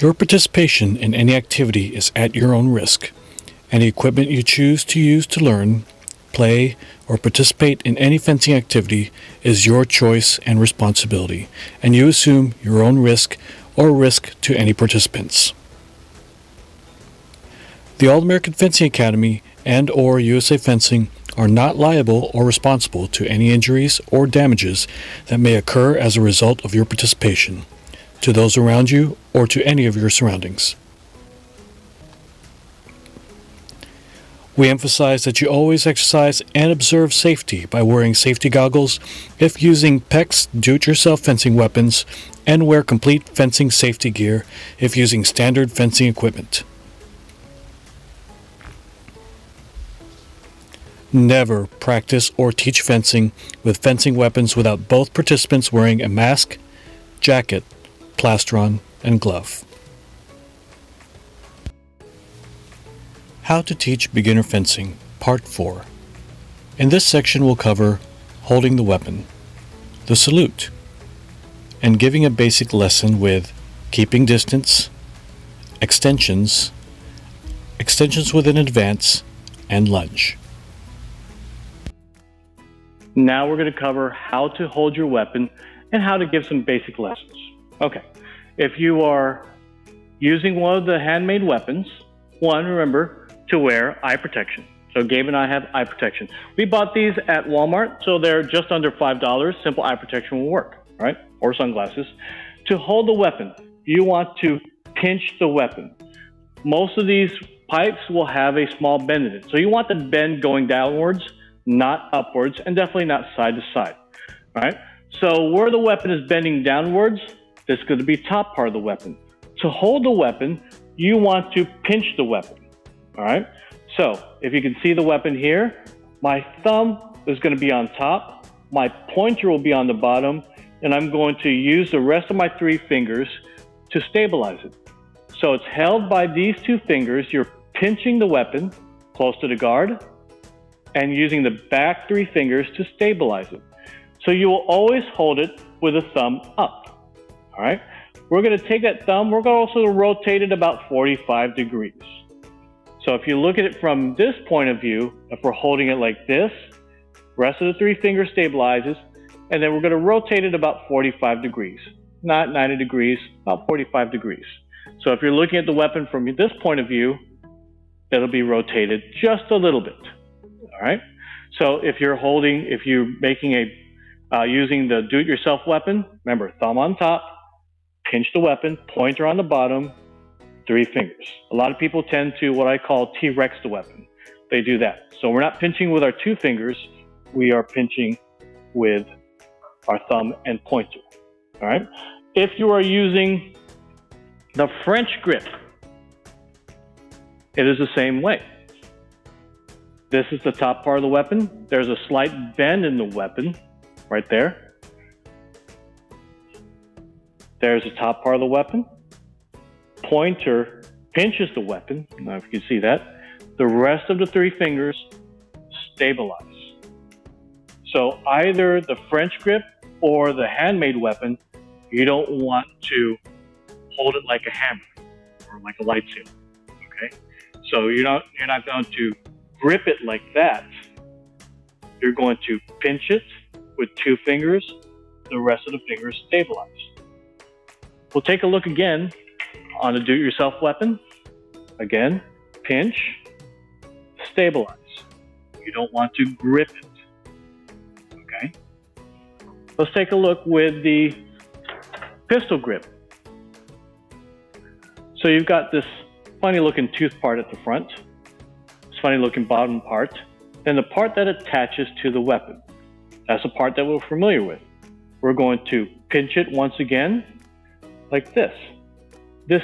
Your participation in any activity is at your own risk. Any equipment you choose to use to learn, play, or participate in any fencing activity is your choice and responsibility, and you assume your own risk or risk to any participants. The All-American Fencing Academy and/or USA Fencing are not liable or responsible to any injuries or damages that may occur as a result of your participation, to those around you or to any of your surroundings. We emphasize that you always exercise and observe safety by wearing safety goggles if using PEX do-it-yourself fencing weapons, and wear complete fencing safety gear if using standard fencing equipment. Never practice or teach fencing with fencing weapons without both participants wearing a mask, jacket, plastron, and glove. How to teach beginner fencing, Part 4. In this section we'll cover holding the weapon, the salute, and giving a basic lesson with keeping distance, extensions with an advance, and lunge. Now we're going to cover how to hold your weapon and how to give some basic lessons. Okay, if you are using one of the handmade weapons, remember to wear eye protection. So Gabe and I have eye protection. We bought these at Walmart, so they're just under $5. Simple eye protection will work, right? Or sunglasses. To hold the weapon, you want to pinch the weapon. Most of these pipes will have a small bend in it. So you want the bend going downwards, not upwards, and definitely not side to side, right? So where the weapon is bending downwards, this is going to be top part of the weapon. To hold the weapon, you want to pinch the weapon, all right? So if you can see the weapon here, my thumb is going to be on top, my pointer will be on the bottom, and I'm going to use the rest of my 3 fingers to stabilize it. So it's held by these 2 fingers, you're pinching the weapon close to the guard, and using the back 3 fingers to stabilize it. So you will always hold it with a thumb up, all right? We're going to take that thumb, we're going to also rotate it about 45 degrees. So if you look at it from this point of view, if we're holding it like this, rest of the 3 fingers stabilizes, and then we're going to rotate it about 45 degrees. Not 90 degrees, about 45 degrees. So if you're looking at the weapon from this point of view, it'll be rotated just a little bit. All right. So if you're making using the do-it-yourself weapon, remember thumb on top, pinch the weapon, pointer on the bottom, 3 fingers. A lot of people tend to what I call T-Rex the weapon. They do that. So we're not pinching with our 2 fingers, we are pinching with our thumb and pointer. All right. If you are using the French grip, it is the same way. This is the top part of the weapon. There's a slight bend in the weapon right there. There's the top part of the weapon. Pointer pinches the weapon. Now if you can see that. The rest of the 3 fingers stabilize. So either the French grip or the handmade weapon, you don't want to hold it like a hammer or like a lightsaber. Okay? So you're not going to grip it like that. You're going to pinch it with 2 fingers, the rest of the fingers stabilize. We'll take a look again on the do-it-yourself weapon. Again, pinch, stabilize. You don't want to grip it. Okay? Let's take a look with the pistol grip. So you've got this funny looking tooth part at the front. Funny looking bottom part, and the part that attaches to the weapon. That's the part that we're familiar with. We're going to pinch it once again, like this. This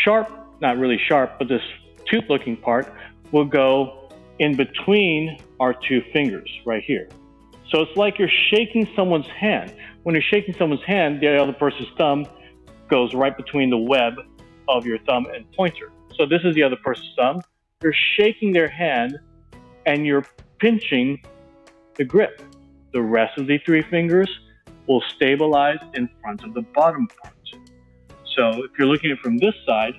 sharp, not really sharp, but this tooth looking part will go in between our 2 fingers right here. So it's like you're shaking someone's hand. When you're shaking someone's hand, the other person's thumb goes right between the web of your thumb and pointer. So this is the other person's thumb. You're shaking their hand and you're pinching the grip. The rest of the 3 fingers will stabilize in front of the bottom part. So if you're looking at it from this side,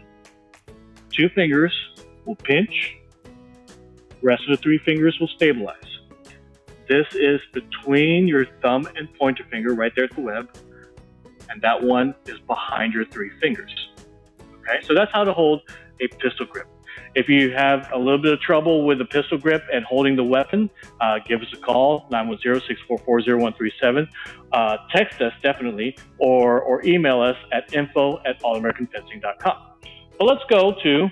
2 fingers will pinch, rest of the 3 fingers will stabilize. This is between your thumb and pointer finger right there at the web, and that one is behind your 3 fingers. Okay, so that's how to hold a pistol grip. If you have a little bit of trouble with the pistol grip and holding the weapon, give us a call, 910-644-0137. Text us definitely, or email us at info@allamericanfencing.com. So let's go to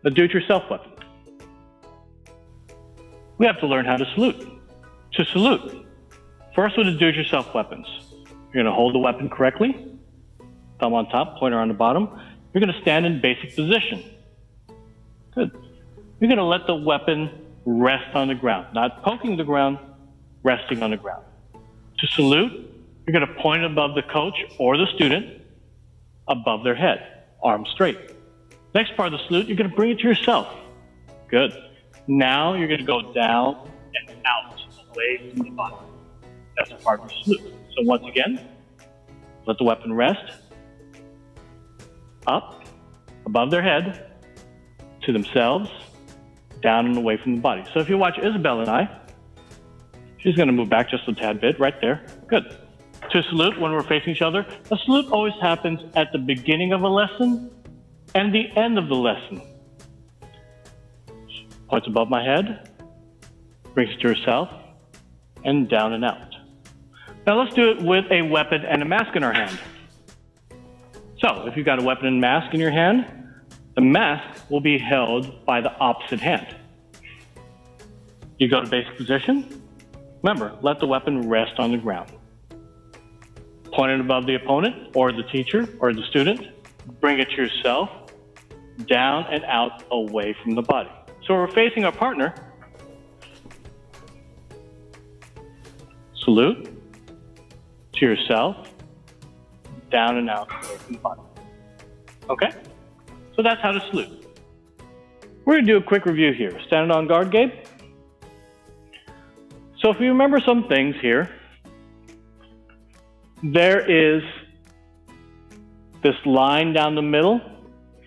the do-it-yourself weapon. We have to learn how to salute. To salute, first with the do-it-yourself weapons, you're going to hold the weapon correctly, thumb on top, pointer on the bottom. You're going to stand in basic position. Good. You're going to let the weapon rest on the ground, not poking the ground, resting on the ground. To salute, you're going to point above the coach or the student, above their head, arms straight. Next part of the salute, you're going to bring it to yourself. Good. Now you're going to go down and out, away from the body. That's part of the salute. So once again, let the weapon rest, up, above their head, to themselves, down and away from the body. So if you watch Isabel and I, she's going to move back just a tad bit, right there. Good. To salute when we're facing each other, a salute always happens at the beginning of a lesson and the end of the lesson. Points above my head, brings it to herself, and down and out. Now let's do it with a weapon and a mask in our hand. So if you've got a weapon and mask in your hand, the mask will be held by the opposite hand. You go to basic position. Remember, let the weapon rest on the ground. Point it above the opponent or the teacher or the student. Bring it to yourself, down and out away from the body. So we're facing our partner. Salute to yourself, down and out away from the body. Okay? So that's how to salute. We're going to do a quick review here. Standing on guard, Gabe. So if you remember some things here, there is this line down the middle.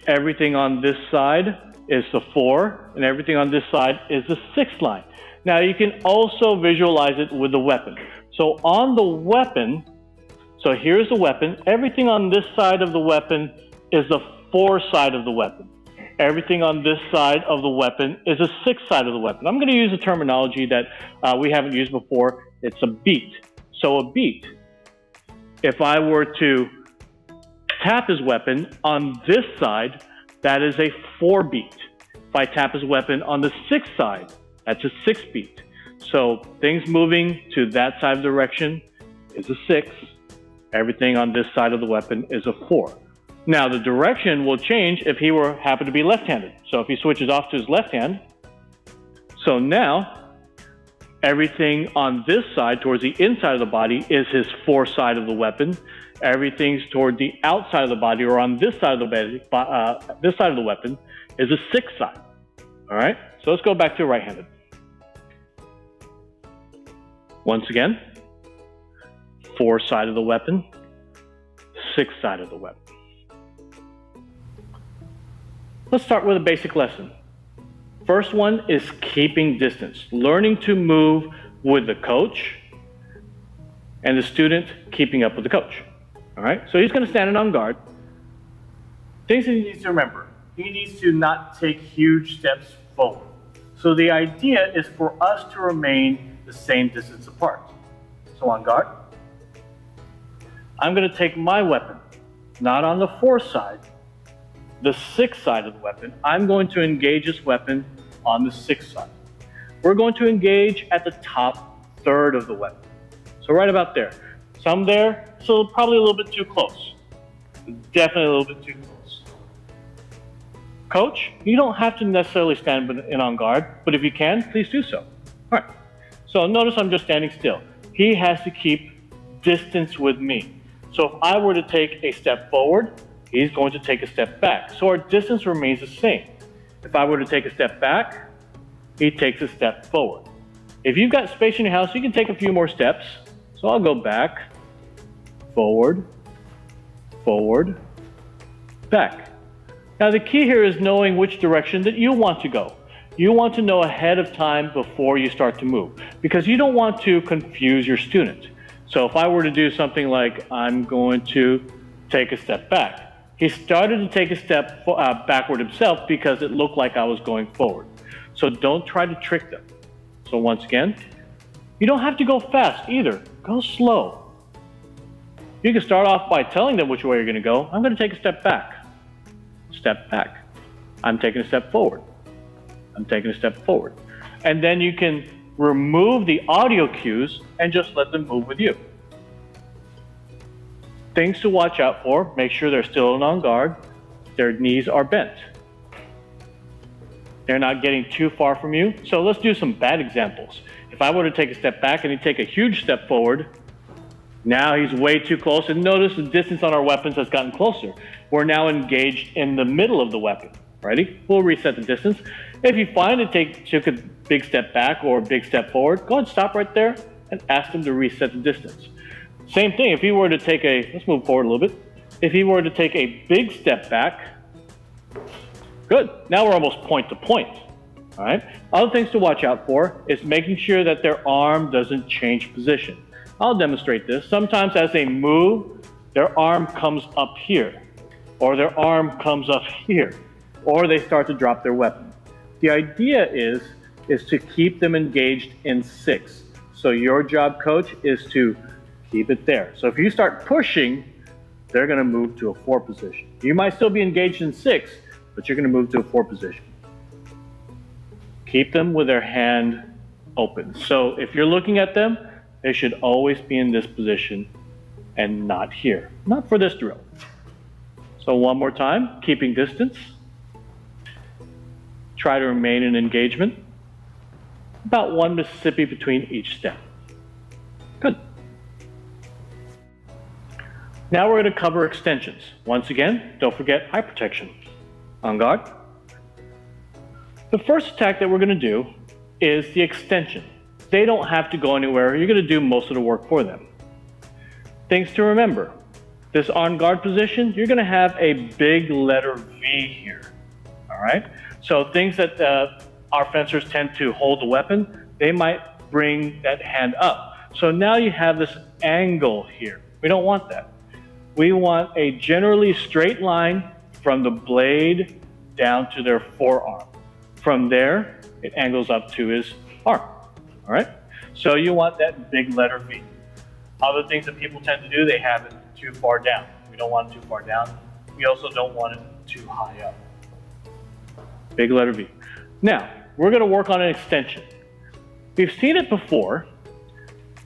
Everything on this side is the 4, and everything on this side is the 6 line. Now you can also visualize it with the weapon. So on the weapon, so here's the weapon. Everything on this side of the weapon is the 4 side of the weapon. Everything on this side of the weapon is the 6 side of the weapon. I'm going to use a terminology that we haven't used before. It's a beat. So a beat, if I were to tap his weapon on this side, that is a 4 beat. If I tap his weapon on the 6 side, that's a 6 beat. So things moving to that side of the direction is a 6. Everything on this side of the weapon is a 4. Now the direction will change if he happen to be left-handed. So if he switches off to his left hand, so now everything on this side towards the inside of the body is his 4 side of the weapon. Everything's toward the outside of the body or on this side of the this side of the weapon is a 6 side. All right, so let's go back to right-handed. Once again, 4 side of the weapon, 6 side of the weapon. Let's start with a basic lesson. First one is keeping distance, learning to move with the coach and the student keeping up with the coach. All right, so he's going to stand on guard. Things that he needs to remember. He needs to not take huge steps forward. So the idea is for us to remain the same distance apart. So on guard, I'm going to take my weapon, not on the 4 side, the 6 side of the weapon. I'm going to engage this weapon on the 6 side. We're going to engage at the top third of the weapon. So right about there. Some there, so probably a little bit too close. Definitely a little bit too close. Coach, you don't have to necessarily stand in on guard, but if you can, please do so. All right. So notice I'm just standing still. He has to keep distance with me. So if I were to take a step forward, he's going to take a step back. So our distance remains the same. If I were to take a step back, he takes a step forward. If you've got space in your house, you can take a few more steps. So I'll go back, forward, forward, back. Now the key here is knowing which direction that you want to go. You want to know ahead of time before you start to move, because you don't want to confuse your student. So if I were to do something like, I'm going to take a step back, he started to take a step backward himself because it looked like I was going forward. So don't try to trick them. So once again, you don't have to go fast either. Go slow. You can start off by telling them which way you're going to go. I'm going to take a step back. Step back. I'm taking a step forward. I'm taking a step forward. And then you can remove the audio cues and just let them move with you. Things to watch out for: make sure they're still on guard. Their knees are bent. They're not getting too far from you. So let's do some bad examples. If I were to take a step back and he'd take a huge step forward, now he's way too close, and notice the distance on our weapons has gotten closer. We're now engaged in the middle of the weapon. Ready? We'll reset the distance. If you find it took a big step back or a big step forward, go ahead and stop right there and ask him to reset the distance. Same thing, if he were to take let's move forward a little bit. If he were to take a big step back, good. Now we're almost point to point. All right. Other things to watch out for is making sure that their arm doesn't change position. I'll demonstrate this. Sometimes as they move, their arm comes up here, or their arm comes up here, or they start to drop their weapon. The idea is to keep them engaged in 6. So your job, coach, is to keep it there. So if you start pushing, they're going to move to a 4 position. You might still be engaged in 6, but you're going to move to a 4 position. Keep them with their hand open. So if you're looking at them, they should always be in this position and not here. Not for this drill. So one more time, keeping distance. Try to remain in engagement. About 1 Mississippi between each step. Good. Now we're going to cover extensions. Once again, don't forget eye protection. On guard. The first attack that we're going to do is the extension. They don't have to go anywhere. You're going to do most of the work for them. Things to remember. This on guard position, you're going to have a big letter V here. All right? So things that our fencers tend to hold the weapon, they might bring that hand up. So now you have this angle here. We don't want that. We want a generally straight line from the blade down to their forearm. From there, it angles up to his arm. All right? So you want that big letter V. Other things that people tend to do, they have it too far down. We don't want it too far down. We also don't want it too high up. Big letter V. Now, we're going to work on an extension. We've seen it before.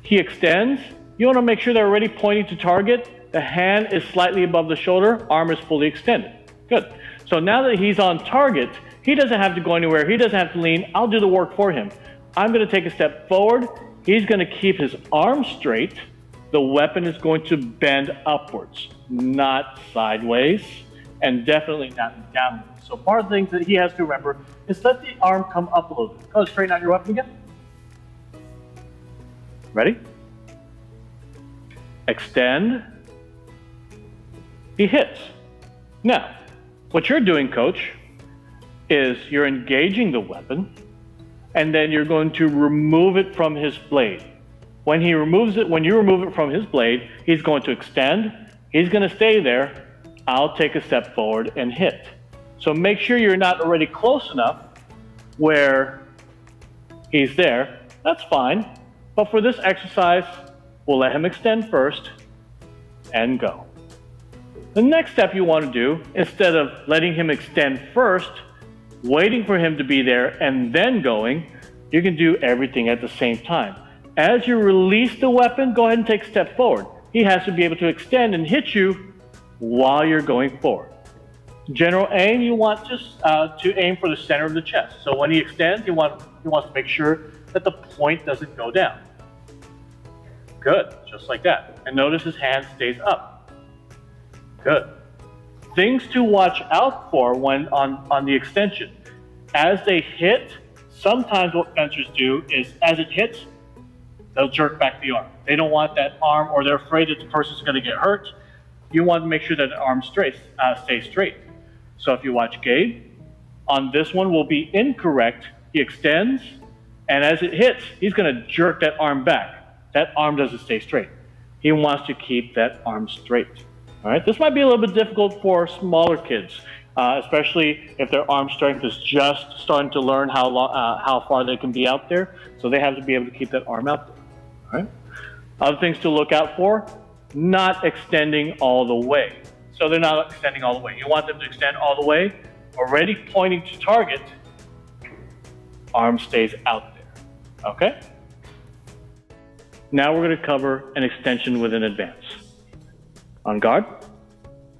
He extends. You want to make sure they're already pointing to target. The hand is slightly above the shoulder. Arm is fully extended. Good. So now that he's on target, he doesn't have to go anywhere. He doesn't have to lean. I'll do the work for him. I'm going to take a step forward. He's going to keep his arm straight. The weapon is going to bend upwards, not sideways, and definitely not downwards. So part of the things that he has to remember is let the arm come up a little bit. Go straighten out your weapon again. Ready? Extend. He hits. Now, what you're doing, coach, is you're engaging the weapon, and then you're going to remove it from his blade. When you remove it from his blade, he's going to extend. He's going to stay there. I'll take a step forward and hit. So make sure you're not already close enough where he's there. That's fine. But for this exercise, we'll let him extend first and go. The next step you want to do, instead of letting him extend first, waiting for him to be there and then going, you can do everything at the same time. As you release the weapon, go ahead and take a step forward. He has to be able to extend and hit you while you're going forward. General aim, you want just to aim for the center of the chest. So when he extends, he wants to make sure that the point doesn't go down. Good, just like that. And notice his hand stays up. Good. Things to watch out for when on the extension. As they hit, sometimes what fencers do is as it hits, they'll jerk back the arm. They don't want that arm, or they're afraid that the person's going to get hurt. you want to make sure that the arm stays straight. So if you watch Gabe, on this one will be incorrect. He extends, and as it hits, he's going to jerk that arm back. That arm doesn't stay straight. He wants to keep that arm straight. All right, this might be a little bit difficult for smaller kids, especially if their arm strength is just starting to learn how far they can be out there. So they have to be able to keep that arm out there. All right. Other things to look out for: not extending all the way. So they're not extending all the way. You want them to extend all the way, already pointing to target. Arm stays out there. Okay. Now we're going to cover an extension with an advance. On guard.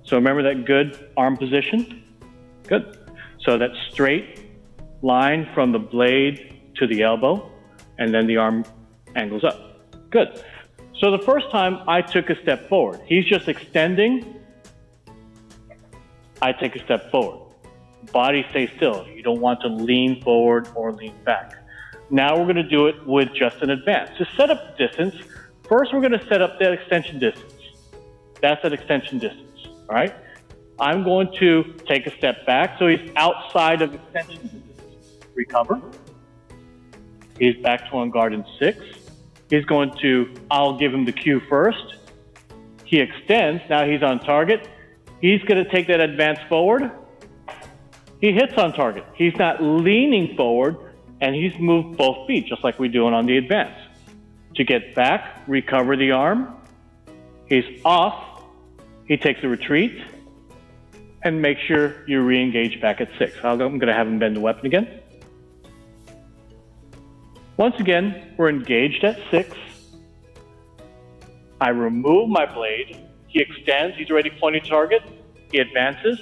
So remember that good arm position? Good. So that straight line from the blade to the elbow, and then the arm angles up. Good. So the first time I took a step forward, he's just extending. I take a step forward. Body stays still. You don't want to lean forward or lean back. Now we're going to do it with just an advance. To set up distance, first we're going to set up that extension distance. That's that extension distance, all right? I'm going to take a step back, so he's outside of extension distance. Recover. He's back to on guard in 6. He's going to, I'll give him the cue first. He extends, now he's on target. He's going to take that advance forward. He hits on target. He's not leaning forward, and he's moved both feet, just like we're doing on the advance. To get back, recover the arm. He's off. He takes a retreat. And make sure you re-engage back at 6. I'm going to have him bend the weapon again. Once again, we're engaged at 6. I remove my blade. He extends. He's already pointing target. He advances.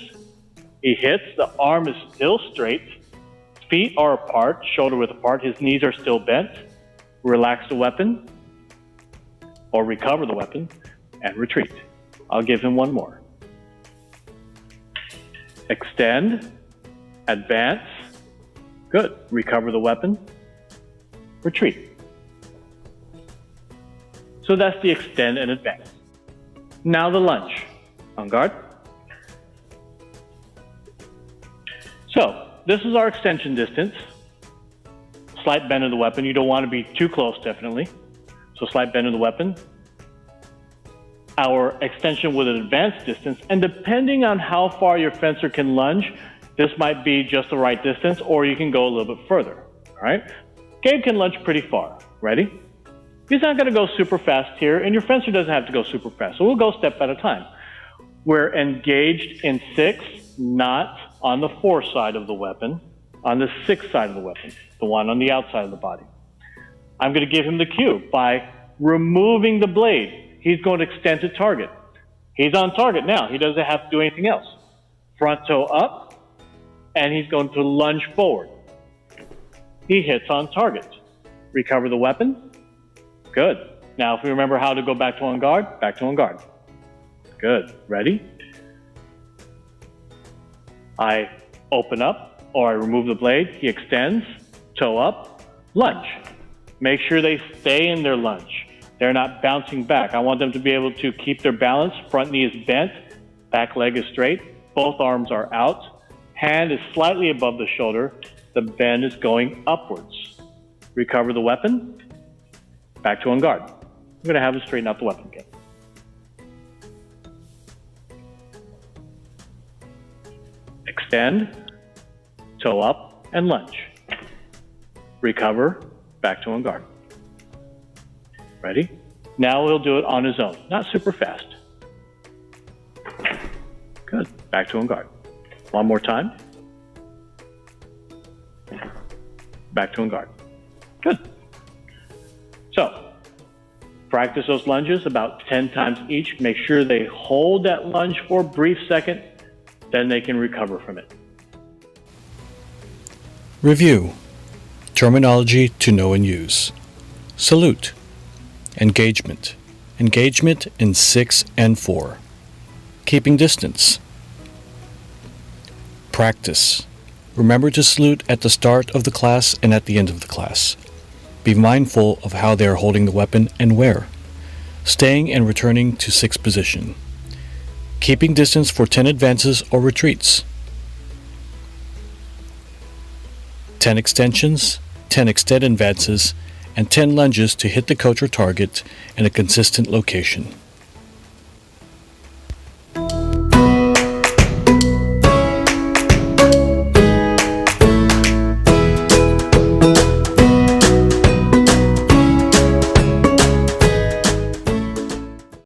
He hits. The arm is still straight. Feet are apart, shoulder width apart. His knees are still bent. Relax the weapon, or recover the weapon, and retreat. I'll give him one more. Extend, advance, good. Recover the weapon, retreat. So that's the extend and advance. Now the lunge. On guard. So this is our extension distance. Slight bend of the weapon. You don't want to be too close, definitely. So slight bend of the weapon. Our extension with an advanced distance. And depending on how far your fencer can lunge, this might be just the right distance, or you can go a little bit further. All right? Gabe can lunge pretty far. Ready? He's not going to go super fast here, and your fencer doesn't have to go super fast. So we'll go step at a time. We're engaged in 6, not on the 4 side of the weapon, on the 6 side of the weapon, the one on the outside of the body. I'm going to give him the cue by removing the blade. He's going to extend to target. He's on target now. He doesn't have to do anything else. Front toe up, and he's going to lunge forward. He hits on target. Recover the weapon. Good. Now, if we remember how to go back to on guard, back to on guard. Good. Ready? I open up, or I remove the blade. He extends, toe up, lunge. Make sure they stay in their lunge. They're not bouncing back. I want them to be able to keep their balance. Front knee is bent, back leg is straight, both arms are out. Hand is slightly above the shoulder. The bend is going upwards. Recover the weapon. Back to on guard. I'm going to have him straighten out the weapon again. Extend, toe up, and lunge. Recover, back to on guard. Ready? Now he'll do it on his own, not super fast. Good. Back to on guard. One more time. Back to on guard. Good. So, practice those lunges about 10 times each. Make sure they hold that lunge for a brief second, then they can recover from it. Review. Terminology to know and use. Salute. Engagement. Engagement in 6 and 4. Keeping distance. Practice. Remember to salute at the start of the class and at the end of the class. Be mindful of how they are holding the weapon and where. Staying and returning to 6 position. keeping distance for 10 advances or retreats, 10 extensions, 10 extend advances, and 10 lunges to hit the coach or target in a consistent location.